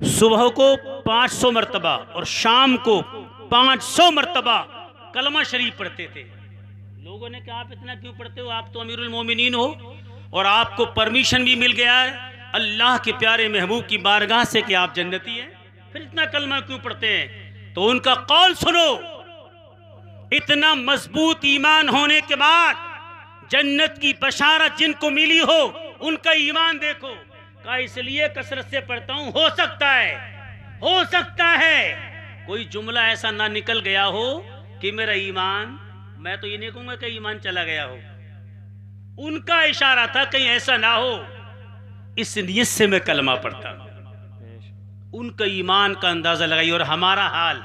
सुबह को 500 मरतबा और शाम को 500 मरतबा कलमा शरीफ पढ़ते थे। लोगों ने कहा आप इतना क्यों पढ़ते हो, आप तो अमीरुल मोमिनीन हो और आपको परमिशन भी मिल गया है अल्लाह के प्यारे महबूब की बारगाह से कि आप जन्नती हैं, फिर इतना कलमा क्यों पढ़ते हैं? तो उनका कौल सुनो, इतना मजबूत ईमान होने के बाद जन्नत की बशारत जिनको मिली हो उनका ईमान देखो। का इसलिए कसरत से पढ़ता हूं, हो सकता है कोई जुमला ऐसा ना निकल गया हो कि मेरा ईमान, मैं तो ये नहीं कहूंगा कि ईमान चला गया हो, उनका इशारा था कहीं ऐसा ना हो, इस नियत से मैं कलमा पढ़ता हूं। उनका ईमान का अंदाजा लगाइए। और हमारा हाल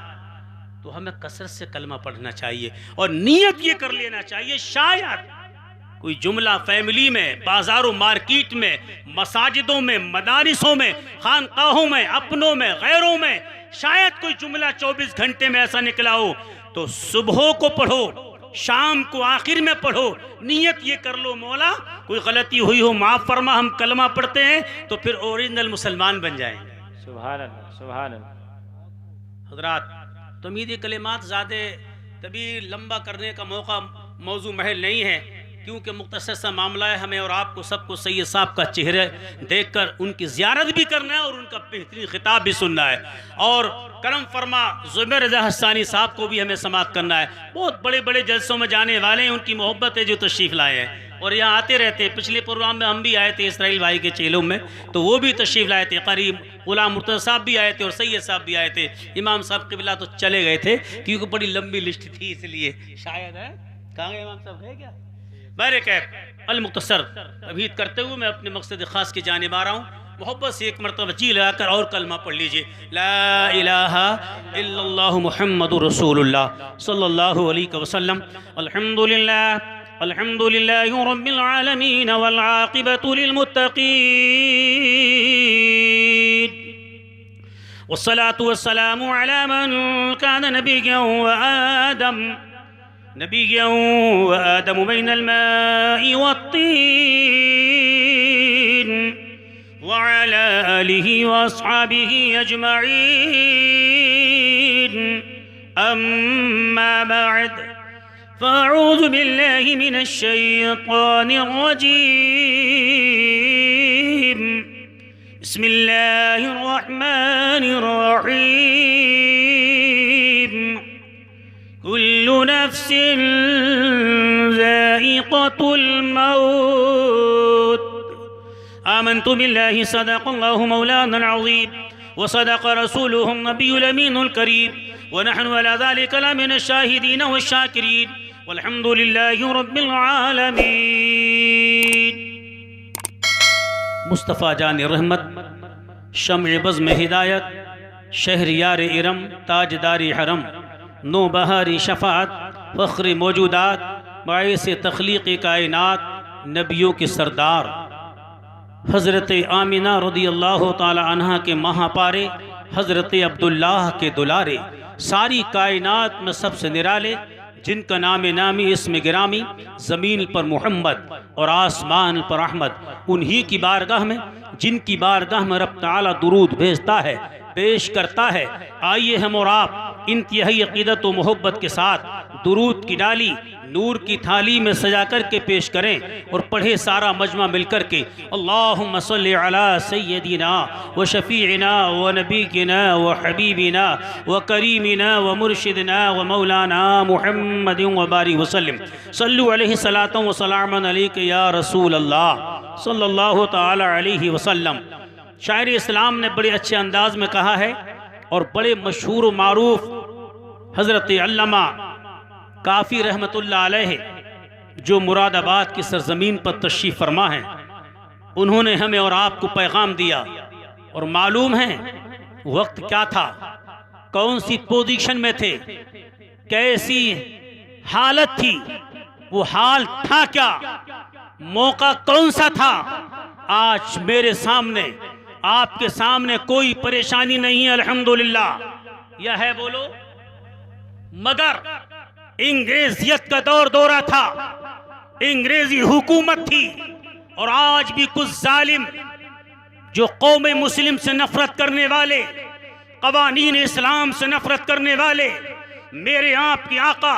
तो हमें कसरत से कलमा पढ़ना चाहिए और नियत ये कर लेना चाहिए शायद कोई जुमला फैमिली में, बाजारों मार्केट में, मसाजिदों में, मदारिसों में, खानकाहों में, अपनों में, गैरों में शायद कोई जुमला 24 घंटे में ऐसा निकला हो, तो सुबह को पढ़ो, शाम को आखिर में पढ़ो, नियत ये कर लो मौला कोई गलती हुई हो माफ फरमा, हम कलमा पढ़ते हैं तो फिर ओरिजिनल मुसलमान बन जाएंगे। सुभान अल्लाह, सुभान अल्लाह। हजरात, तमीद कलिमात ज़्यादा तभी लंबा करने का मौका मौजू महल नहीं है, क्योंकि मुख्तसर सा मामला है। हमें और आपको सबको सैयद साहब का चेहरे देखकर उनकी ज़ियारत भी करना है और उनका बेहतरीन खिताब भी सुनना है, और करम फरमा ज़ुबैर रज़ा हस्सानी साहब को भी हमें समाअत करना है। बहुत बड़े बड़े जलसों में जाने वाले हैं, उनकी मोहब्बत है जो तशरीफ़ लाए हैं और यहाँ आते रहते हैं। पिछले प्रोग्राम में हम भी आए थे इसराइल भाई के चेलों में, तो वो भी तशरीफ़ लाए थे। करीब गुलाम मुर्तज़ा साहब भी आए थे और सैयद साहब भी आए थे। इमाम साहब क़िबला तो चले गए थे क्योंकि बड़ी लंबी लिस्ट थी, इसलिए शायद है। कहाँ गए इमाम साहब, गए क्या? बहरे कैफ अल मुख्तसर तबहीद करते हुए मैं अपने मकसद ख़ास की जानिब आ रहा हूँ। मोहब्बत से एक मरतबा जी लगाकर और कलमा पढ़ लीजिए, ला इलाहा इल्लल्लाह मुहम्मदुर रसूलुल्लाह सल्लल्लाहु अलैहि वसल्लम। अल्हम्दुलिल्लाह अल्हम्दुलिल्लाहि रब्बिल आलमीन वल आक़िबतु लिल मुत्तक़ीन वस्सलातु वस्सलामु अला मन कान नबिय्यन व आदम बैनल माइ वत्तीन व अला आलिहि व अस्हाबिहि अजमईन, अम्मा बअद, फ़अऊज़ु बिल्लाहि मिनश शैतानिर रजीम, बिस्मिल्लाहिर रहमानिर रहीम, कुल्लु नफ्सिन ज़ाइक़तुल मौत, आमन्तु बिल्लाहि सदक़ल्लाहु मौलाना अज़ीम व सदक़ रसूलुहु नबियुल अमीनुल करीम व नहनु अला ज़ालिका लमिनश शाहिदीन व शाकिरीन वल्हम्दुलिल्लाहि रब्बिल आलमीन। मुस्तफ़ा जान रहमत, शम्अ बज़्म हिदायत, शहरियार इरम, ताजदारी हरम, नो बहारी शफ़ाअत, फ़ख्र मौजूदात, बाइस तख्लीक़ कायनात, नबियों के सरदार हज़रत आमिना रज़ियल्लाहु ताला अन्हा के महापारे, हज़रत अब्दुल्लाह के दुलारे, सारी कायनात में सबसे निराले, जिनका नाम नामी इसम गिरामी, ज़मीन पर मोहम्मद और आसमान पर अहमद, उन्हीं की बारगाह में, जिनकी बारगाह में रब ताला दुरूद भेजता है, पेश करता है। आइए हम और आप इंतहाई अक़ीदत व मोहब्बत के साथ दुरूद की डाली नूर की थाली में सजा कर के पेश करें और पढ़े सारा मजमा मिल कर के, अल्लाहुम्मा सल्लि अला सय्यदिना व शफ़ीइना व नबीना व हबीबिना व करीमिना व मुर्शिदना व मौलाना मुहम्मद व बारिक वसल्लम, सल्लु अलैहि सलातन व सलामन अलैका या रसूल अल्लाह सल्लल्लाहु ताला अलैहि वसल्लम। शायर इस्लाम ने बड़े अच्छे अंदाज में कहा है और बड़े मशहूर व मारूफ हज़रत अल्लामा काफ़ी रहमतुल्लाह अलैह जो मुरादाबाद की सरजमीन पर तशरीफ़ फरमा हैं, उन्होंने हमें और आपको पैगाम दिया। और मालूम है वक्त क्या था, कौन सी पोजीशन में थे, कैसी हालत थी, वो हाल था क्या, मौका कौन सा था। आज मेरे सामने, आपके सामने कोई परेशानी नहीं है अल्हम्दुलिल्लाह, यह है बोलो। मगर अंग्रेजियत का दौर दौरा था, अंग्रेजी हुकूमत थी और आज भी कुछ जालिम जो कौम मुस्लिम से नफरत करने वाले, कवानीन इस्लाम से नफरत करने वाले, मेरे आपके आका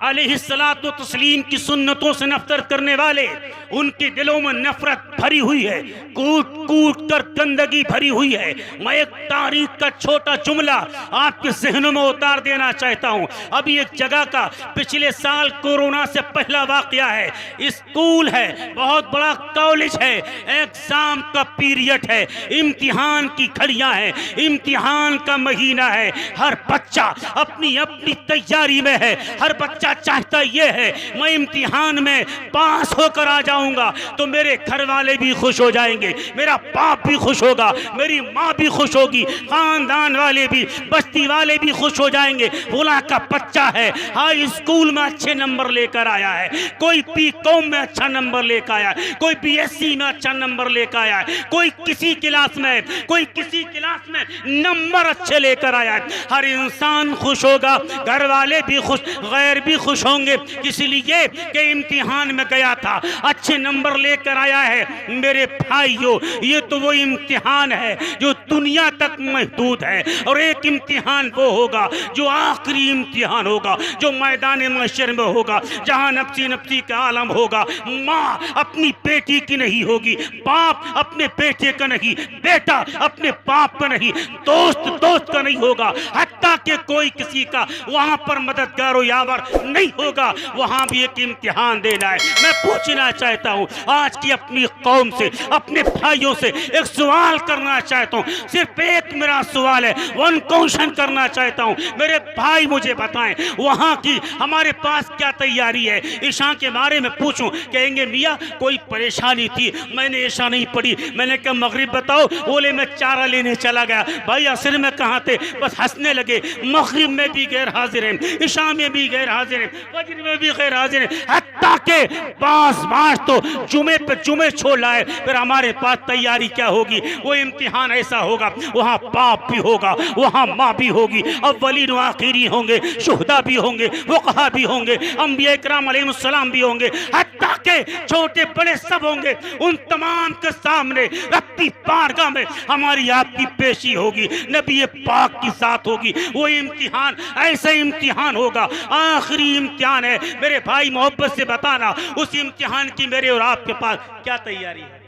अलैहिस्सलातु तस्लीम की सुन्नतों से नफरत करने वाले, उनके दिलों में नफरत भरी हुई है, कूट कूट कर गंदगी भरी हुई है। मैं एक तारीख का छोटा जुमला आपके जहनों में उतार देना चाहता हूँ। अभी एक जगह का पिछले साल कोरोना से पहला वाकया है। स्कूल है, बहुत बड़ा कॉलेज है, एग्जाम का पीरियड है, इम्तिहान की घड़ियां हैं, इम्तिहान का महीना है। हर बच्चा अपनी अपनी तैयारी में है। हर बच्चा चाहता यह है मैं इम्तिहान में पास होकर आ जाऊंगा तो मेरे घर वाले भी खुश हो जाएंगे, मेरा बाप भी खुश होगा, मेरी माँ भी खुश होगी, खानदान वाले भी, बस्ती वाले भी खुश हो जाएंगे। फुला का बच्चा है, हाई स्कूल में अच्छे नंबर लेकर आया है, कोई बीकॉम में अच्छा नंबर लेकर आया है, कोई बीएससी में अच्छा नंबर लेकर आया है, कोई किसी क्लास में, कोई किसी क्लास में नंबर अच्छे लेकर आया है। हर इंसान खुश होगा, घर वाले भी खुश, गैर भी खुश होंगे, इसलिए कि इम्तिहान में गया था, अच्छे नंबर लेकर आया है। मेरे भाइयों, ये तो वो इम्तिहान है जो दुनिया तक महदूद है, और एक इम्तिहान वो होगा जो आखिरी इम्तिहान होगा, जो मैदान महशर में होगा, जहां नफ्सी नफ्सी का आलम होगा। माँ अपनी बेटी की नहीं होगी, बाप अपने बेटे का नहीं, बेटा अपने बाप का नहीं, दोस्त दोस्त का नहीं होगा, हत्ता के कोई किसी का वहां पर मददगार और यावर नहीं होगा। वहां भी एक इम्तिहान देना है। मैं पूछना चाहता हूं आज की अपनी कौम से, अपने भाइयों से एक सवाल करना चाहता हूं, सिर्फ एक मेरा सवाल है, वन क्वेश्चन करना चाहता हूं। मेरे भाई मुझे बताएं वहां की हमारे पास क्या तैयारी है। ईशा के बारे में पूछूं, कहेंगे मियाँ कोई परेशानी थी, मैंने ईशा नहीं पढ़ी। मैंने कहा मगरिब बताओ, बोले मैं चारा लेने चला गया। भाई असर में कहाँ थे, बस हंसने लगे। मगरिब में भी गैर हाजिर है, ईशा में भी गैर हाजिर है, फजर में भी गैर हाजिर है, हत्ता के बास तो जुमे पे जुमे छोड़ लाए। फिर हमारे पास तैयारी क्या होगी। वो इम्तिहान ऐसा होगा, वहाँ बाप भी होगा, वहाँ माँ भी होगी, अव्वलीन व आखिरीन होंगे, शुहदा भी होंगे, फुक़हा भी होंगे, अंबिया इकराम अलैहिस्सलाम भी होंगे, हत्ता के छोटे बड़े सब होंगे। उन तमाम के सामने रब की बारगाह में हमारी आपकी पेशी होगी, नबी पाक की साथ होगी। वो इम्तिहान ऐसा इम्तिहान होगा, आखिरी इम्तिहान है। मेरे भाई मोहब्बत से बताना उस इम्तिहान की मेरे और आपके पास क्या तैयारी है।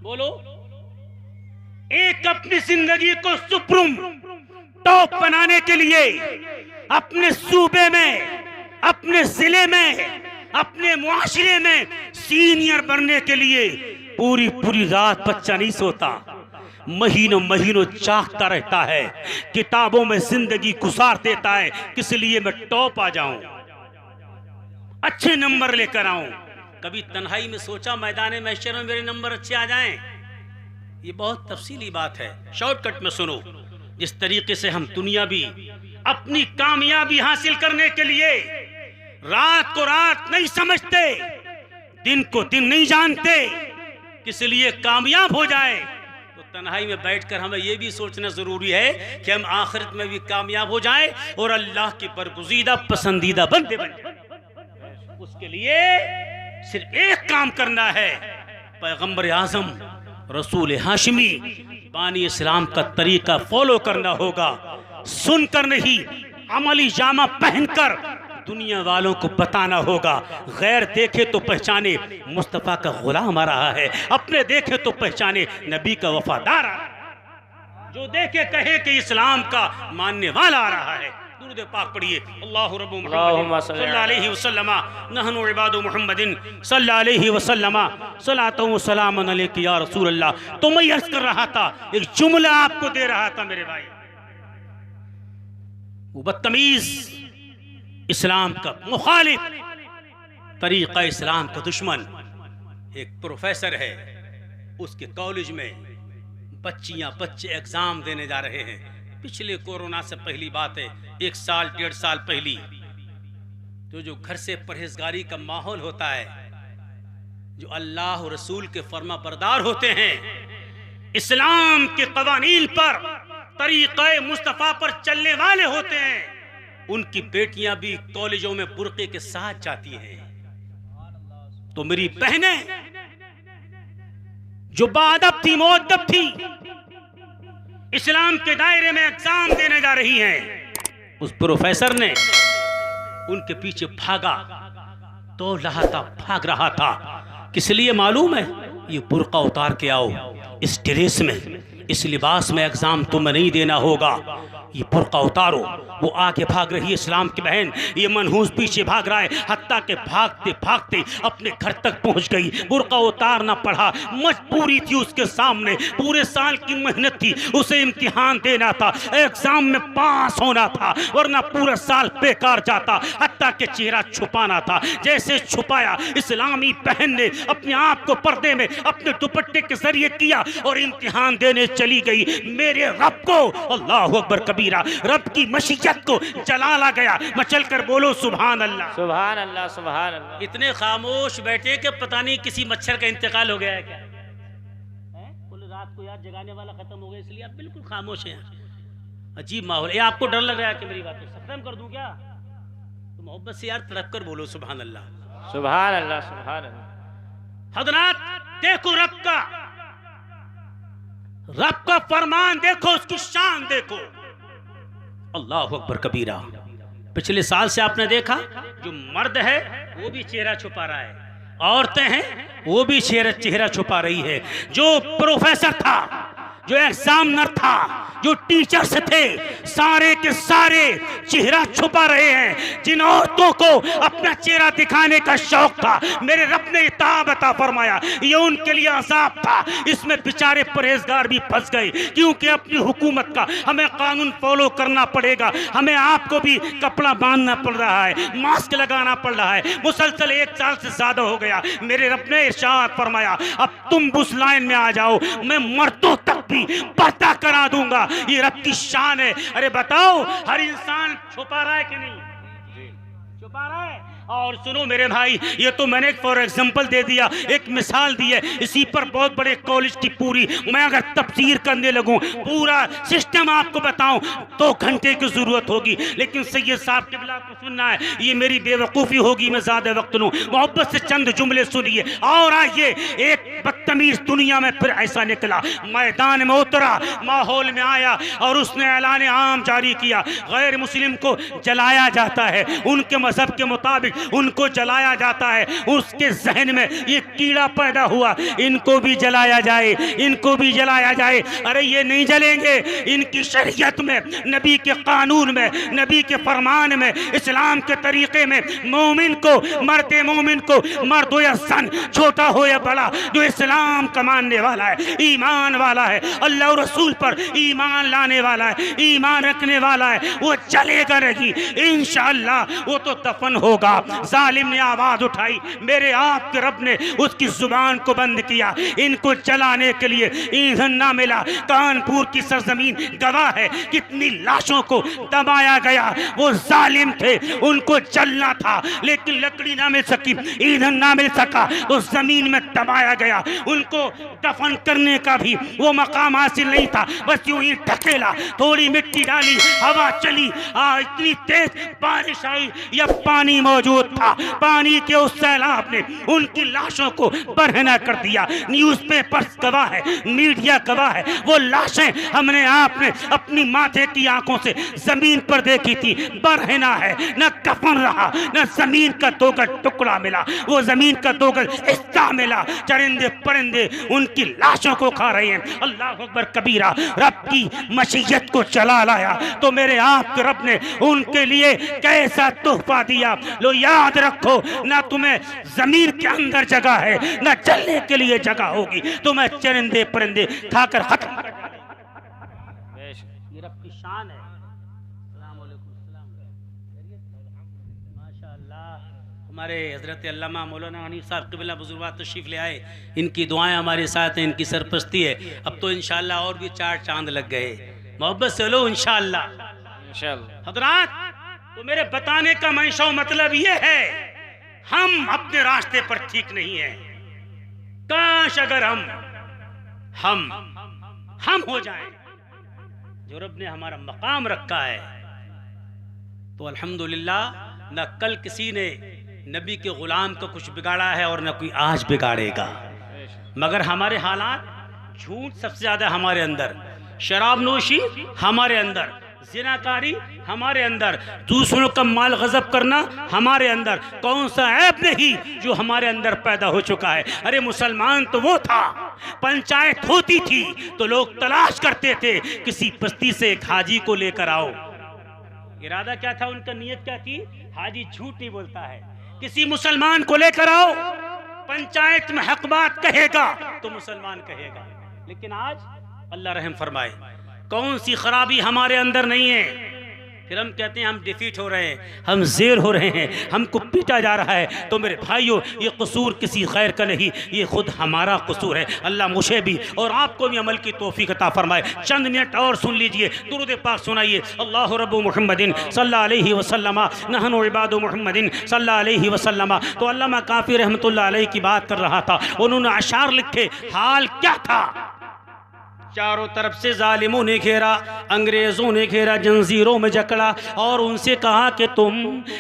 बोलो। एक अपनी जिंदगी को सुप्रीम टॉप बनाने के लिए अपने सूबे में, अपने जिले में, अपने मुआशरे में सीनियर बनने के लिए पूरी पूरी रात बच्चा नहीं सोता, महीनों महीनों जागता रहता है, किताबों में जिंदगी गुजार देता है, किस लिए मैं टॉप आ जाऊं, अच्छे नंबर लेकर आऊं। कभी तन्हाई में सोचा मैदान महशर में मेरे नंबर अच्छे आ जाएं। ये बहुत तफसीली बात है, शॉर्टकट में सुनो। जिस तरीके से हम दुनिया भी अपनी कामयाबी हासिल करने के लिए रात को रात नहीं समझते, दिन को दिन नहीं जानते, किस लिए कामयाब हो जाए, तो तन्हाई में बैठकर हमें यह भी सोचना जरूरी है कि हम आखिरत में भी कामयाब हो जाएं और अल्लाह के बरगुज़ीदा पसंदीदा बंदे बन जाएं। उसके लिए सिर्फ एक काम करना है, पैगंबर आज़म रसूल हाशिमी बानी इस्लाम का तरीका फॉलो करना होगा। सुनकर नहीं, अमली जामा पहनकर दुनिया वालों को बताना होगा। गैर देखे तो पहचाने मुस्तफ़ा का गुलाम आ रहा है, अपने देखे तो पहचाने नबी का वफादार आ रहा है, जो देखे कहे कि इस्लाम का मानने वाला आ रहा है। दुरूद पाक पढ़िए। अल्लाहु रब्बु मुहम्मद सल्लल्लाहु अलैहि वसल्लम नहनु इबादु मुहम्मदिन सल्लल्लाहु अलैहि वसल्लम सलातु व सलामुन अलैका या रसूल अल्लाह। तो मैं अर्ज कर रहा था, एक जुमला आपको दे रहा था मेरे भाई। वो बदतमीज, इस्लाम का मुखालिफ, तरीका इस्लाम का दुश्मन, एक प्रोफेसर है, उसके कॉलेज में बच्चे एग्जाम देने जा रहे हैं। पिछले कोरोना से पहली बात है, 1 साल 1.5 साल पहली। तो जो घर से परहेजगारी का माहौल होता है, जो अल्लाह और रसूल के फर्मा बरदार होते हैं, इस्लाम के कवानीन पर, तरीक़े मुस्तफ़ा पर चलने वाले होते हैं, उनकी बेटियां भी कॉलेजों में बुर्के के साथ जाती हैं। तो मेरी बहनें जो बाअदब थी, मुअद्दब थी, इस्लाम के दायरे में एग्जाम देने जा रही हैं, उस प्रोफेसर ने उनके पीछे भागा, दौड़ रहा था, भाग रहा था। किस लिए मालूम है? ये बुर्का उतार के आओ, इस ड्रेस में, इस लिबास में एग्जाम तुम्हें नहीं देना होगा, ये बुर्का उतारो। वो आगे भाग रही है इस्लाम की बहन, ये मनहूस पीछे भाग रहा है, हत्ता के भागते भागते अपने घर तक पहुंच गई। बुर्का उतारना पड़ा, मजबूरी थी उसके सामने, पूरे साल की मेहनत थी, उसे इम्तिहान देना था, एग्जाम में पास होना था, वरना पूरा साल बेकार जाता। हत्ता के चेहरा छुपाना था, जैसे छुपाया इस्लामी बहन ने अपने आप को पर्दे में अपने दुपट्टे के जरिए किया और इम्तिहान देने चली गई। मेरे रब को, अल्लाह अकबर कबीरा, रब की मशीयत को जलाला गया। मचल कर बोलो सुभान अल्लाह, सुभान अल्लाह, सुभान अल्लाह। इतने खामोश बैठे कि पता नहीं किसी मच्छर का इंतकाल हो गया है क्या? कुल रात को याद जगाने वाला खत्म हो गया, इसलिए आप बिल्कुल खामोश हैं। अजीब माहौल। ये आपको डर लग रहा है कि मेरी बातों से खत्म कर दूं क्या? तो मोहब्बत से यार तड़प कर बोलो सुभान अल्लाह, सुभान अल्लाह, सुभान अल्लाह। हज़रात देखो रब का फरमान देखो, उसकी शान देखो, अल्लाह अकबर कबीरा। पिछले साल से आपने देखा जो मर्द है वो भी चेहरा छुपा रहा है, औरतें हैं वो भी चेहरा छुपा रही है। जो प्रोफेसर था, जो एग्जामिनर था, जो टीचर्स थे, सारे के सारे चेहरा छुपा रहे हैं। जिन औरतों को अपना चेहरा दिखाने का शौक था, मेरे रब ने इताब अता फरमाया, ये उनके लिए अज़ाब था। इसमें बेचारे परहेजगार भी फंस गए, क्योंकि अपनी हुकूमत का हमें कानून फॉलो करना पड़ेगा, हमें आपको भी कपड़ा बांधना पड़ रहा है, मास्क लगाना पड़ रहा है। मुसलसल 1 साल से ज्यादा हो गया। मेरे रब ने इरशाद फरमाया, अब तुम उस लाइन में आ जाओ, मैं मर्दों तक भी पर्दा करा दूंगा। ये रब की शान है। अरे बताओ, हर इंसान छुपा रहा है कि नहीं? छुपा रहा है। और सुनो मेरे भाई, ये तो मैंने एक फॉर एग्जांपल दे दिया, एक मिसाल दी है। इसी पर बहुत बड़े कॉलेज की पूरी मैं अगर तफसीर करने लगूं, पूरा सिस्टम आपको बताऊं, 2 घंटे की जरूरत होगी। लेकिन सैयद साहब के बिला को सुनना है, ये मेरी बेवकूफ़ी होगी, मैं ज़्यादा वक्त लूँ। मोहब्बत से चंद जुमले सुनिए और आइए। एक बदतमीज दुनिया में फिर ऐसा निकला, मैदान में उतरा, माहौल में आया और उसने ऐलान आम जारी किया, गैर मुस्लिम को जलाया जाता है, उनके मजहब के मुताबिक उनको जलाया जाता है। उसके जहन में ये कीड़ा पैदा हुआ, इनको भी जलाया जाए, इनको भी जलाया जाए। अरे ये नहीं जलेंगे, इनकी शरीयत में, नबी के कानून में, नबी के फरमान में, इस्लाम के तरीके में मोमिन को, मर्द मोमिन को, मर्द हो या सन, छोटा हो या बड़ा, जो इस्लाम का मानने वाला है, ईमान वाला है, अल्लाह और रसूल पर ईमान लाने वाला है, ईमान रखने वाला है, वो जलेगा नहीं इंशाअल्लाह। वो तो दफन होगा। जालिम ने आवाज उठाई, मेरे आपके रब ने उसकी जुबान को बंद किया। इनको जलाने के लिए ईंधन ना मिला। कानपुर की सरजमीन गवाह है, कितनी लाशों को दबाया गया। वो जालिम थे, उनको जलना था, लेकिन लकड़ी ना मिल सकी, ईंधन ना मिल सका, तो जमीन में दबाया गया। उनको दफन करने का भी वो मकाम हासिल नहीं था, बस यूं ही ढकेला, थोड़ी मिट्टी डाली, हवा चली, इतनी तेज बारिश आई या पानी मौजूद था, पानी के उस सैलाब ने उनकी लाशों को बरहना कर दिया। न्यूज़पेपर्स गवाह है, मीडिया गवाह है, वो लाशें हमने आपने अपनी माथे की आंखों से जमीन पर देखी थी, बरहना है, न कफन रहा, न जमीन का 2 गज टुकड़ा मिला, वो जमीन का 2 गज हिस्सा मिला। चरिंदे परिंदे उनकी लाशों को खा रहे हैं। अल्लाह अकबर कबीरा। रब की मशीयत को चला लाया तो मेरे आपके रब ने उनके लिए कैसा तोहफा दिया। लो याद रखो, ना तुम्हें जमीन के अंदर जगह है, ना चलने के लिए जगह होगी, तुम्हें चरिंदे परिंदे खाकर खत्म कर देंगे। ये रब की शान है। माशाअल्लाह, हमारे हजरत अल्लामा मौलाना हनीफ साहब क़िबला बुजुर्ग तशरीफ ले आए, इनकी दुआएं हमारे साथ हैं, इनकी सरपरस्ती है। अब तो इंशाअल्लाह और भी 4 चांद लग गए। मोहब्बत से लो इंशाअल्लाह। हज़रात, तो मेरे बताने का मंशा मतलब ये है, हम अपने रास्ते पर ठीक नहीं है। काश अगर हम हो जाएं जो रब ने हमारा मकाम रखा है, तो अल्हम्दुलिल्लाह न कल किसी ने नबी के गुलाम का कुछ बिगाड़ा है और न कोई आज बिगाड़ेगा। मगर हमारे हालात, झूठ सबसे ज़्यादा हमारे अंदर, शराब नोशी हमारे अंदर, ज़िनाकारी हमारे अंदर, दूसरों का माल गज़ब करना हमारे अंदर। कौन सा ऐब नहीं जो हमारे अंदर पैदा हो चुका है। अरे मुसलमान तो वो था, पंचायत होती थी तो लोग तलाश करते थे किसी बस्ती से एक हाजी को लेकर आओ। इरादा क्या था उनका, नीयत क्या थी? हाजी झूठ नहीं बोलता है, किसी मुसलमान को लेकर आओ, पंचायत में हक बात कहेगा तो मुसलमान कहेगा। लेकिन आज अल्लाह रहम फरमाए, कौन सी खराबी हमारे अंदर नहीं है। फिर हम कहते हैं हम डिफीट हो रहे हैं, हम ज़ेर हो रहे हैं, हमको पीटा जा रहा है। तो मेरे भाइयों, ये कसूर किसी गैर का नहीं, ये खुद हमारा कसूर है। अल्लाह मुझे भी और आपको भी अमल की तौफीक अता फरमाए। चंद मिनट और सुन लीजिए, दुरूद पाक सुनाइए। अल्लाह रब्बु मुहम्मदिन सल्लल्लाहु अलैहि वसल्लम नहनु इबादु मुहम्मदिन सल्लल्लाहु अलैहि वसल्लम। तो अल्लामा काफ़ी रहमतुल्लाह अलैहि की बात कर रहा था, उन्होंने अशार लिखे, हाल क्या था। चारों तरफ से जालिमों ने घेरा, अंग्रेज़ों ने घेरा, जंजीरों में जकड़ा और उनसे कहा कि तुम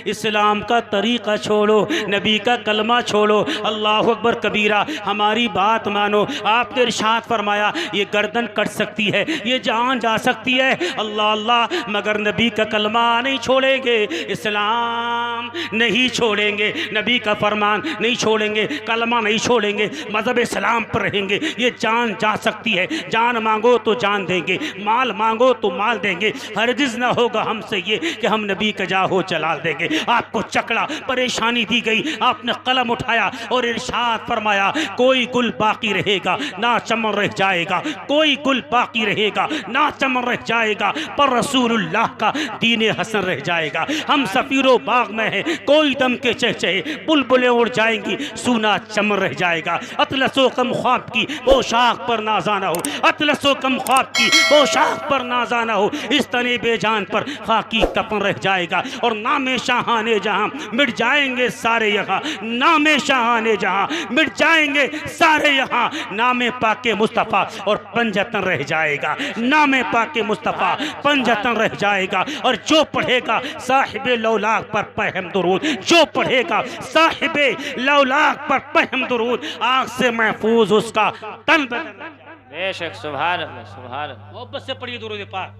इस्लाम का तरीक़ा छोड़ो, नबी का कलमा छोड़ो, अल्लाह अकबर कबीरा, हमारी बात मानो। आपने इरशाद फरमाया, ये गर्दन कट सकती है, ये जान जा सकती है, अल्लाह अल्लाह, मगर नबी का कलमा नहीं छोड़ेंगे, इस्लाम नहीं छोड़ेंगे, नबी का फरमान नहीं छोड़ेंगे, कलमा नहीं छोड़ेंगे, मज़हब इस्लाम पर रहेंगे। ये जान जा सकती है, जान मांगो तो जान देंगे, माल मांगो तो माल देंगे, हरगिज़ ना होगा हमसे ये कि हम नबी का जाहो जलाल देंगे। आपको चकड़ा, परेशानी दी गई, आपने कलम उठाया और इरशाद फरमाया, कोई गुल बाकी रहेगा ना चमन रह जाएगा, कोई गुल बाकी रहेगा ना चमन रह जाएगा, पर रसूलुल्लाह का दीन हसन रह जाएगा। हम सफीरो बाग में हैं, कोई दम के चहचहे, बुलबुलें उड़ जाएंगी, सूना चमन रह जाएगा। अतलसो कम ख्वाब की पोशाक पर नाजाना हो, अतलसो कम ख्वाब की पोशाक पर नाजाना हो, इस तने बेजान पर खाकी कफन रह जाएगा। और नामे शाहाने जहां मिट जाएंगे सारे यहाँ, नामे शाहाने जहां मिट जाएंगे सारे यहाँ, नामे पाके मुस्तफ़ा और पंजतन रह जाएगा, नामे पाके मुस्तफ़ा पंजतन रह जाएगा। और जो पढ़ेगा साहिबे लौलाक पर पहम दुरूद, जो पढ़ेगा साहिबे लौलाक पर पहम दुरूद, आँख से महफूज उसका तन बदन। बेशक, सुभान अल्लाह, सुभान अल्लाह। मोहब्बत से पढ़िए दुरूद पाक।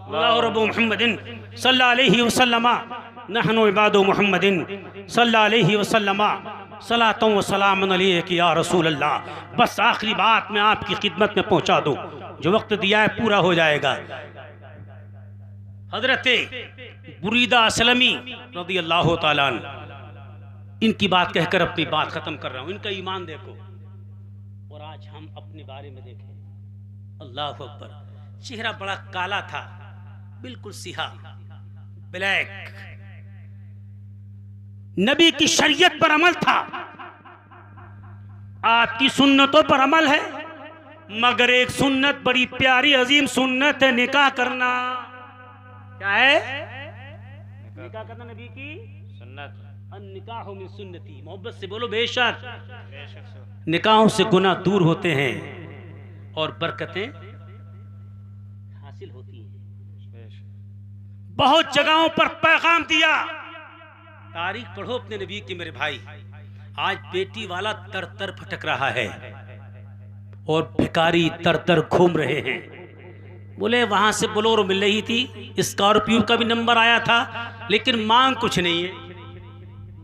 अल्लाह रब्बु मुहम्मदिन सल्लल्लाहु अलैहि वसल्लम नहनु इबादु मुहम्मदिन सल्लल्लाहु अलैहि वसल्लम सलातों व सलामुन अलैका या रसूल अल्लाह। बस आखिरी बात मैं आपकी खिदमत में पहुंचा दूं, जो वक्त दिया है पूरा हो जाएगा। हजरत बुरीदा असलमी रज़ी अल्लाह तआला अन्हु, इनकी बात कहकर अपनी बात ख़त्म कर रहा हूँ। इनका ईमान देखो और आज हम अपने बारे में देखें। अल्लाह अकबर, चेहरा बड़ा काला था, बिल्कुल सिहा, ब्लैक, नबी की शरीयत पर अमल था, आपकी सुन्नतों पर अमल है, मगर एक सुन्नत बड़ी प्यारी अजीम सुन्नत है, निकाह करना। क्या है? निकाह करना नबी की सुन्नत। निकाह मिन सुन्नती, मोहब्बत से बोलो बेशक। निकाहों से गुनाह दूर होते हैं और बरकतें हासिल होती हैं। बहुत जगहों पर पैगाम दिया, तारीख पढ़ो अपने नबी की मेरे भाई। आज बेटी वाला तर तर भटक रहा है और भिखारी तर तर घूम रहे हैं। बोले वहां से बोलोरो मिल रही थी, स्कॉर्पियो का भी नंबर आया था, लेकिन मांग कुछ नहीं है,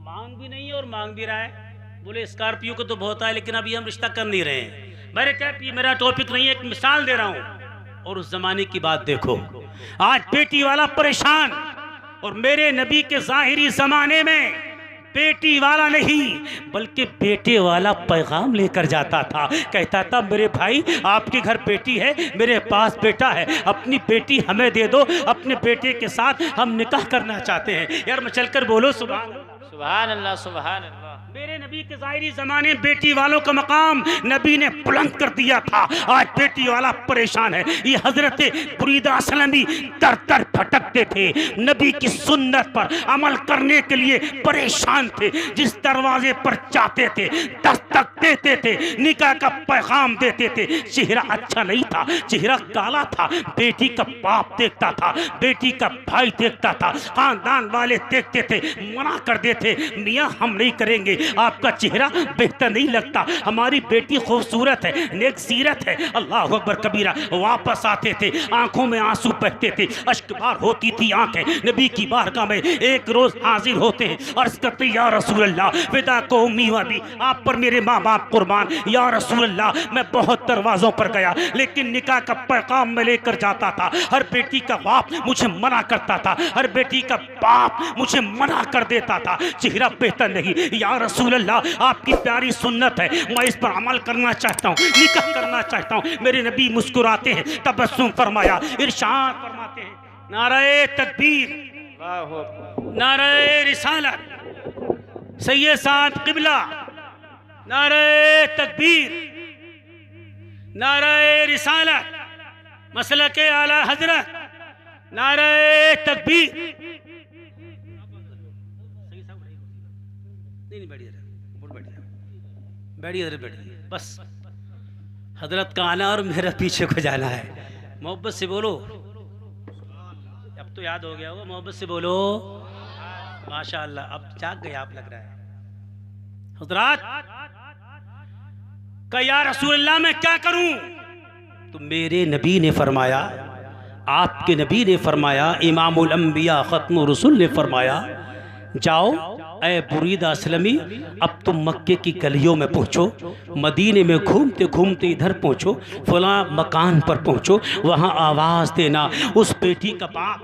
मांग भी नहीं है और मांग भी रहा है। बोले स्कॉर्पियो को तो बहुत है, लेकिन अभी हम रिश्ता कर नहीं रहे हैं। मेरे क्या, मेरा टॉपिक नहीं है, एक मिसाल दे रहा हूं। और उस जमाने की बात देखो, आज बेटी वाला परेशान, और मेरे नबी के जाहिरी जमाने में बेटी वाला नहीं बल्कि बेटे वाला पैगाम लेकर जाता था। कहता था मेरे भाई आपके घर बेटी है, मेरे पास बेटा है, अपनी बेटी हमें दे दो, अपने बेटे के साथ हम निकाह करना चाहते हैं। यार मैं चलकर बोलो सुभान अल्लाह, सुभान अल्लाह। मेरे नबी के ज़ाहिरी ज़माने बेटी वालों का मकाम नबी ने बुलंद कर दिया था। आज बेटी वाला परेशान है। ये हजरत बुरीदा असलमी दर दर भटकते थे, नबी की सुन्नत पर अमल करने के लिए परेशान थे। जिस दरवाजे पर जाते थे दस्तक देते थे, निकाह का पैगाम देते थे। चेहरा अच्छा नहीं था, चेहरा काला था। बेटी का बाप देखता था, बेटी का भाई देखता था, खानदान वाले देखते थे, मना कर देते, मियाँ हम नहीं करेंगे, आप आपका चेहरा बेहतर नहीं लगता, हमारी बेटी खूबसूरत है, नेक सीरत है। अल्लाह अकबर कबीरा। वापस आते थे, आंखों में आंसू बहते थे, अश्कबार होती थी आंखें। नबी की बारगाह में एक रोज हाजिर होते हैं, अर्ज करते या रसूल अल्लाह फिदा को उम्मी वादी, आप पर मेरे माँ बाप कुर्बान। या रसूल अल्लाह मैं बहुत दरवाजों पर गया, लेकिन निकाह का पैगाम मैं लेकर जाता था, हर बेटी का बाप मुझे मना करता था, हर बेटी का बाप मुझे मना कर देता था, चेहरा बेहतर नहीं। या रसूल अल्लाह आपकी प्यारी सुन्नत है, मैं इस पर अमल करना चाहता हूँ, निकाह करना चाहता हूँ। मेरे नबी मुस्कुराते हैं, तबस्सुम फरमाया, इरशाद फरमाते हैं, नारे तकबीर, अल्लाहु अकबर। नारे रिसालत, सैयद साद किबला, नारे तकबीर, नारे रिसालत, मसलके आला हजरत, नारे तकबीर। नहीं बैठिए, बैठिए, बैठिए, बस हजरत का आना और मेरा पीछे को जाना है। मोहब्बत से बोलो, अब तो याद हो गया होगा, मोहब्बत से बोलो माशाअल्लाह। अब जाग गए आप लग रहा है। हजरत का या रसूल अल्लाह मैं क्या करूं? तो मेरे नबी ने फरमाया, आपके नबी ने फरमाया, इमामुल अंबिया खत्मुर रसूल ने फरमाया, जाओ ऐ बुरीदा असलमी, अब तुम मक्के की गलियों में पहुंचो, मदीने में घूमते घूमते इधर पहुंचो, फला मकान पर पहुंचो, वहां आवाज देना, उस बेटी का बाप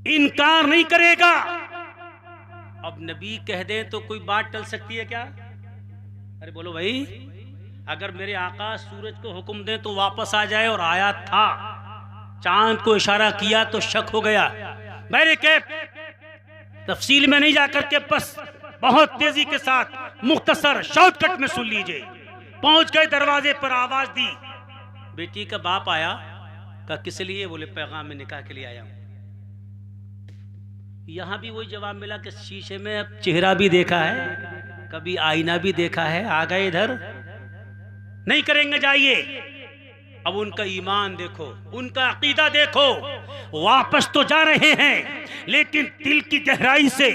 इनकार नहीं करेगा। अब नबी कह दे तो कोई बात टल सकती है क्या? अरे बोलो भाई, अगर मेरे आका सूरज को हुक्म दें तो वापस आ जाए, और आया था, चांद को इशारा किया तो शक हो गया। मेरे के तफसील में नहीं जाकर के बस बहुत तेजी के साथ मुख्तसर शॉर्टकट में सुन लीजिए। पहुंच गए दरवाजे पर, आवाज दी, बेटी का बाप आया। का किस लिए? बोले पैगाम में निकाह के लिए आया हूं। यहां भी वही जवाब मिला कि शीशे में अब चेहरा भी देखा है, कभी आईना भी देखा है, आ गए इधर नहीं करेंगे, जाइए। अब उनका ईमान देखो, उनका अकीदा देखो, वापस तो जा रहे हैं, लेकिन दिल की गहराई से,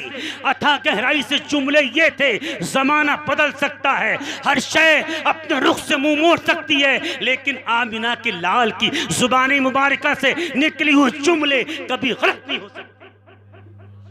अथाह गहराई से जुमले ये थे, जमाना बदल सकता है, हर शय अपने रुख से मुंह मोड़ सकती है, लेकिन आमिना के लाल की जुबानी मुबारका से निकली हुई जुमले कभी गलत नहीं हो सकती।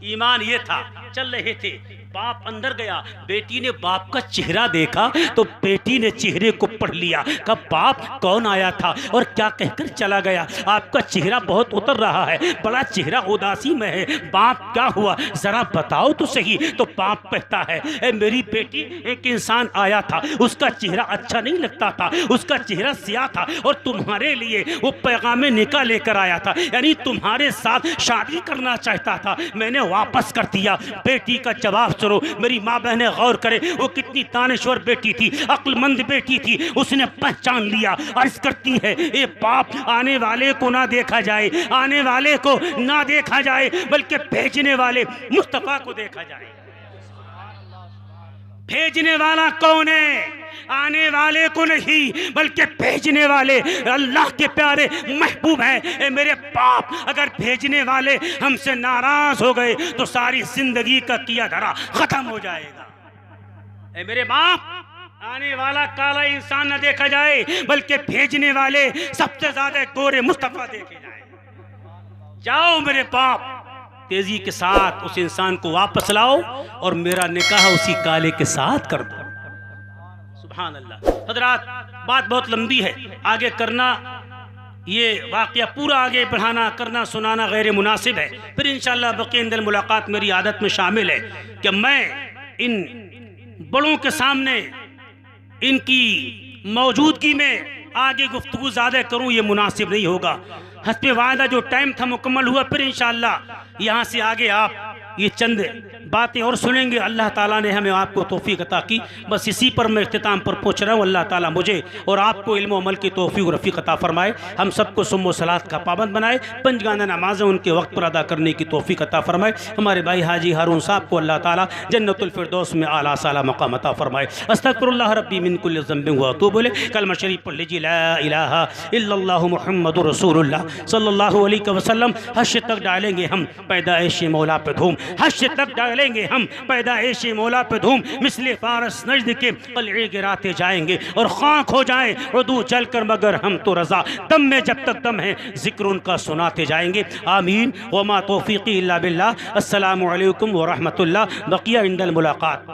ईमान ये था, चल रहे थे, बाप अंदर गया, बेटी ने बाप का चेहरा देखा तो बेटी ने चेहरे को पढ़ लिया। कब बाप कौन आया था और क्या कहकर चला गया? आपका चेहरा बहुत उतर रहा है, बड़ा चेहरा उदासी में है, बाप क्या हुआ जरा बताओ तो सही। तो बाप कहता है, ए मेरी बेटी, एक इंसान आया था, उसका चेहरा अच्छा नहीं लगता था, उसका चेहरा सियाह था, और तुम्हारे लिए वो पैगाम निकाह लेकर आया था, यानी तुम्हारे साथ शादी करना चाहता था, मैंने वापस कर दिया। बेटी का जवाब सुनो, मेरी माँ बहने गौर करे, वो कितनी दानिश्वर बेटी थी, अक्लमंद बेटी थी, उसने पहचान लिया। अर्ज करती है, ए बाप, आने वाले को ना देखा जाए, आने वाले को ना देखा जाए, बल्कि भेजने वाले मुस्तफा को देखा जाए। भेजने वाला कौन है? आने वाले को नहीं, बल्कि भेजने वाले अल्लाह के प्यारे महबूब हैं। ए मेरे बाप, अगर भेजने वाले हमसे नाराज हो गए तो सारी जिंदगी का किया धरा खत्म हो जाएगा। ए मेरे बाप, आने वाला काला इंसान न देखा जाए, बल्कि भेजने वाले सबसे ज्यादा गोरे मुस्तफा देखे जाए। जाओ मेरे बाप, तेजी के साथ उस इंसान को वापस लाओ और मेरा निकाह उसी काले के साथ कर दो। सुभान अल्लाह। हजरात, बात बहुत लंबी है, आगे करना, ये वाक़या पूरा आगे बढ़ाना, करना सुनाना गैर मुनासिब है। फिर इंशाअल्लाह बक़ींदल मुलाकात मेरी आदत में शामिल है कि मैं इन बड़ों के सामने इनकी मौजूदगी में आगे गुफ्तगू ज़्यादा करूँ, ये मुनासिब नहीं होगा। हस्बे वादा जो टाइम था मुकम्मल हुआ, फिर इंशाअल्लाह यहाँ से आगे आप ये चंद बातें और सुनेंगे। अल्लाह ताला ने हमें आपको तौफीक अता की, बस इसी पर मैं इख्तिताम पर पहुँच रहा हूँ। अल्लाह ताला मुझे और आपको इल्म अमल की तौफीक और रफ़ीक अता फरमाए, हम सबको सुम्म सलात का पाबंद बनाए, पंजगाना नमाज़ें उनके वक्त पर अदा करने की तौफीक अता फरमाए। हमारे भाई हाजी हारून साहब को अल्लाह ताला जन्नतुल फिरदौस में आला साला मकाम अता फरमाए। अस्तगफिरुल्लाह रब्बी मिन कुल्लि ज़ंबिन व अतूबु इलैह। कलमा शरीफ पढ़ लीजिए, ला इलाहा इल्लल्लाहु मुहम्मदुर रसूलुल्लाह सल्लल्लाहु अलैहि वसल्लम। हश्र तक डालेंगे हम पैदाइश मौला पे धूम, हश्र तक डालेंगे डालेंगे हम पैदाइशी मौला पे धूम मिसले फारस नजद के कलए गिराते जाएंगे और खाक हो जाए उदू जल कर मगर हम तो रजा दम में जब तक दम है जिक्र उनका सुनाते जाएंगे। आमीन। वमा तौफीकी इल्ला बिल्लाह। अस्सलामु अलैकुम व रहमतुल्लाह। बकिया इंदल मुलाकात।